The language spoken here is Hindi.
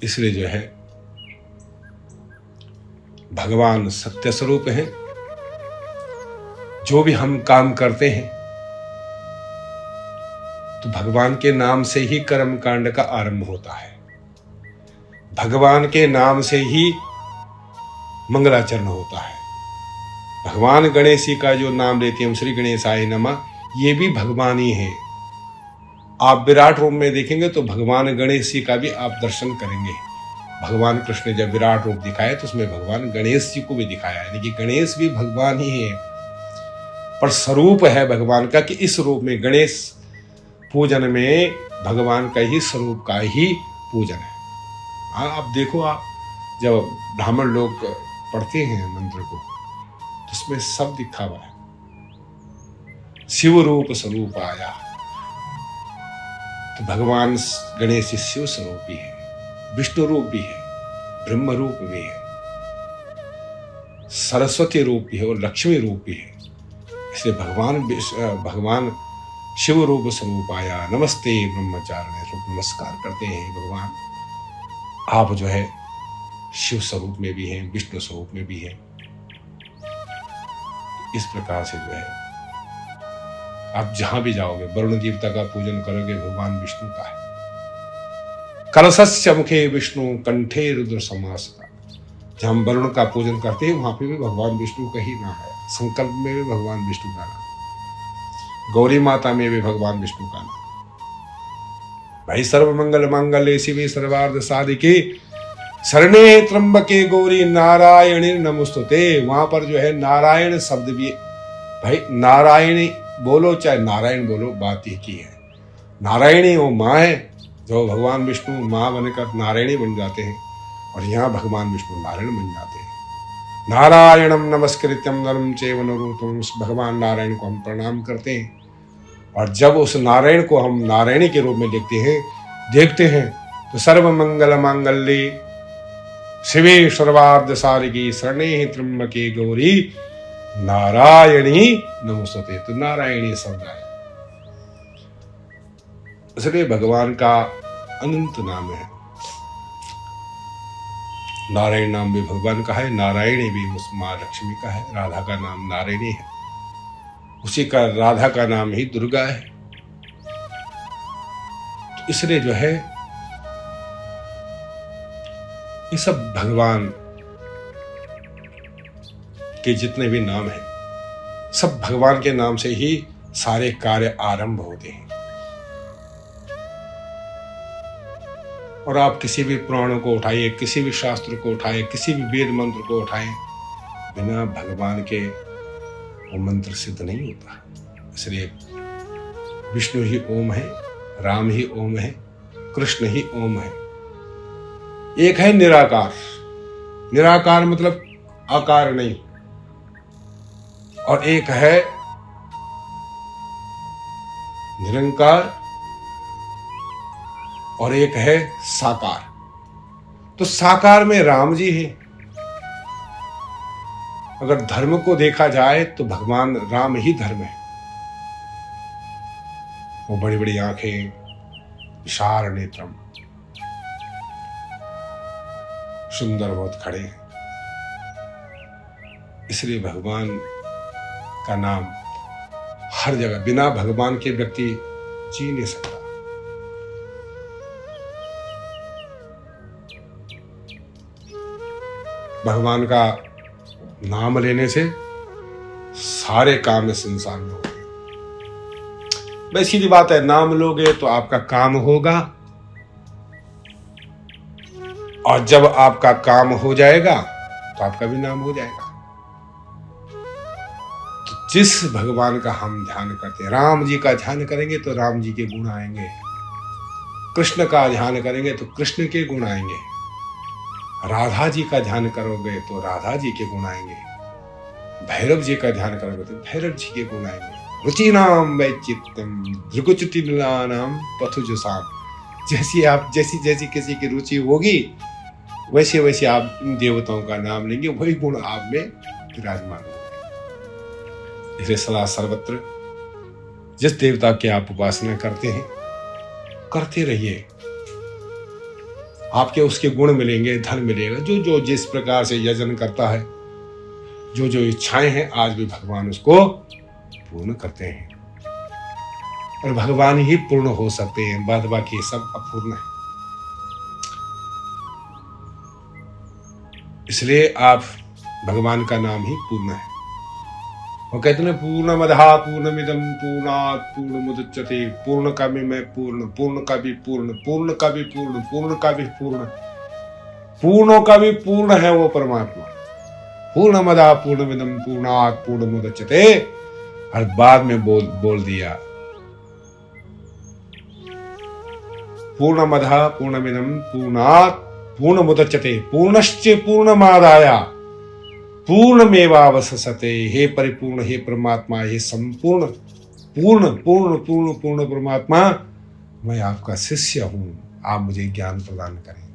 इसलिए जो है भगवान सत्य स्वरूप हैं। जो भी हम काम करते हैं तो भगवान के नाम से ही कर्म कांड का आरंभ होता है, भगवान के नाम से ही मंगलाचरण होता है। भगवान गणेश जी का जो नाम लेते हैं श्री गणेशाय नमः, ये भी भगवान ही है। आप विराट रूप में देखेंगे तो भगवान गणेश जी का भी आप दर्शन करेंगे। भगवान कृष्ण ने जब विराट रूप दिखाया तो उसमें भगवान गणेश जी को भी दिखाया, यानी कि गणेश भी भगवान ही है, पर स्वरूप है भगवान का कि इस रूप में गणेश पूजन में भगवान का ही स्वरूप का ही पूजन है। हाँ, आप देखो, आप जब ब्राह्मण लोग पढ़ते हैं मंत्र को तो उसमें सब दिखा हुआ है, शिव रूप स्वरूप आया। तो भगवान गणेश जी शिव स्वरूप भी है, विष्णु रूप भी है, ब्रह्म रूप भी है, सरस्वती रूप भी है और लक्ष्मी रूप भी है। इसलिए भगवान शिव रूप स्वरूप आया। नमस्ते ब्रह्मचारिणे रूप, नमस्कार करते हैं भगवान, आप जो है शिव स्वरूप में भी हैं, विष्णु स्वरूप में भी हैं। इस प्रकार से जो है आप जहां भी जाओगे वरुण देवता का पूजन करोगे, भगवान विष्णु का है। कलशस्य मुखे विष्णु कंठे रुद्र समासता, जहां हम वरुण का पूजन करते हैं वहां पे भी भगवान विष्णु का ही नाम है। संकल्प में भी भगवान विष्णु का नाम, गौरी माता में भी भगवान विष्णु का नाम। भाई सर्व मंगल मांगल्ये शिवे सर्वार्थ साधिके शरणे त्र्यंबके गौरी नारायणी नमोस्तुते। वहां पर जो है नारायण शब्द भी, भाई नारायणी बोलो चाहे नारायण बोलो, बात ही की है। नारायणी वो माँ है, जो भगवान विष्णु माँ बनकर नारायणी बन जाते हैं, और यहाँ भगवान विष्णु नारायण बन जाते हैं। नारायणम नमस्कृत्यम नरम चैव नरोत्तमं, भगवान नारायण को हम प्रणाम करते हैं। और जब उस नारायण को हम नारायणी के रूप में देखते हैं तो सर्व मंगल मांगल्ये शिवे सर्वार्थ साधिके शरणे त्र्यंबके गौरी नारायणी नमोस्तुते। तो नारायणी शब्द है, इसलिए भगवान का अनंत नाम है। नारायण नाम भी भगवान का है, नारायणी भी उस माँ लक्ष्मी का है। राधा का नाम नारायणी है, उसी का राधा का नाम ही दुर्गा है। तो इसलिए जो है ये सब भगवान के जितने भी नाम हैं, सब भगवान के नाम से ही सारे कार्य आरंभ होते हैं। और आप किसी भी पुराणों को उठाइए, किसी भी शास्त्र को उठाइए, किसी भी वेद मंत्र को उठाएं, बिना भगवान के वो मंत्र सिद्ध नहीं होता। इसलिए विष्णु ही ओम है, राम ही ओम है, कृष्ण ही ओम है। एक है निराकार, निराकार मतलब आकार नहीं, और एक है निरंकार, और एक है साकार। तो साकार में राम जी हैं। अगर धर्म को देखा जाए तो भगवान राम ही धर्म है। वो बड़ी बड़ी आंखें, विशाल नेत्रम, सुंदर बहुत खड़े हैं। इसलिए भगवान का नाम हर जगह, बिना भगवान के व्यक्ति जी नहीं सकता। भगवान का नाम लेने से सारे काम इस संसार में होंगे। भाई सीधी बात है, नाम लोगे तो आपका काम होगा, और जब आपका काम हो जाएगा तो आपका भी नाम हो जाएगा। तो जिस भगवान का हम ध्यान करते हैं, राम जी का ध्यान करेंगे तो राम जी के गुण आएंगे, कृष्ण का ध्यान करेंगे तो कृष्ण के गुण आएंगे, राधा जी का ध्यान करोगे तो राधा जी के गुण आएंगे, भैरव जी का ध्यान करोगे तो भैरव जी के गुण आएंगे। रुचिनाम वैचित्यम दृगुच्युतिनाम पथुजुसाम, जैसी जैसी किसी की रुचि होगी वैसे वैसे आप इन देवताओं का नाम लेंगे, वही गुण आप में विराजमान होंगे। इसलिए सदा सर्वत्र जिस देवता की आप उपासना करते हैं करते रहिए, आपके उसके गुण मिलेंगे, धन मिलेगा। जो जो जिस प्रकार से यजन करता है, जो जो इच्छाएं हैं, आज भी भगवान उसको पूर्ण करते हैं। और भगवान ही पूर्ण हो सकते हैं, बाद बाकी सब अपूर्ण है। इसलिए आप भगवान का नाम ही पूर्ण है। वो कहते हैं पूर्णमदः पूर्णमिदं पूर्णात् पूर्णमुदच्यते, पूर्ण का भी मैं पूर्ण, पूर्ण का भी पूर्ण, पूर्ण का भी पूर्ण, पूर्ण का भी पूर्ण, पूर्णों का भी पूर्ण है वो परमात्मा। पूर्णमदः पूर्णमिदं पूर्णात् पूर्णमुदच्यते। और बाद में बोल दिया पूर्णमदः पूर्णमिदं पूर्णात् पूर्णमुदच्यते पूर्णश्च पूर्णमादाय पूर्णमेवावशिष्यते। हे परिपूर्ण, हे परमात्मा, हे संपूर्ण पूर्ण पूर्ण पूर्ण पूर्ण परमात्मा, मैं आपका शिष्य हूं, आप मुझे ज्ञान प्रदान करें।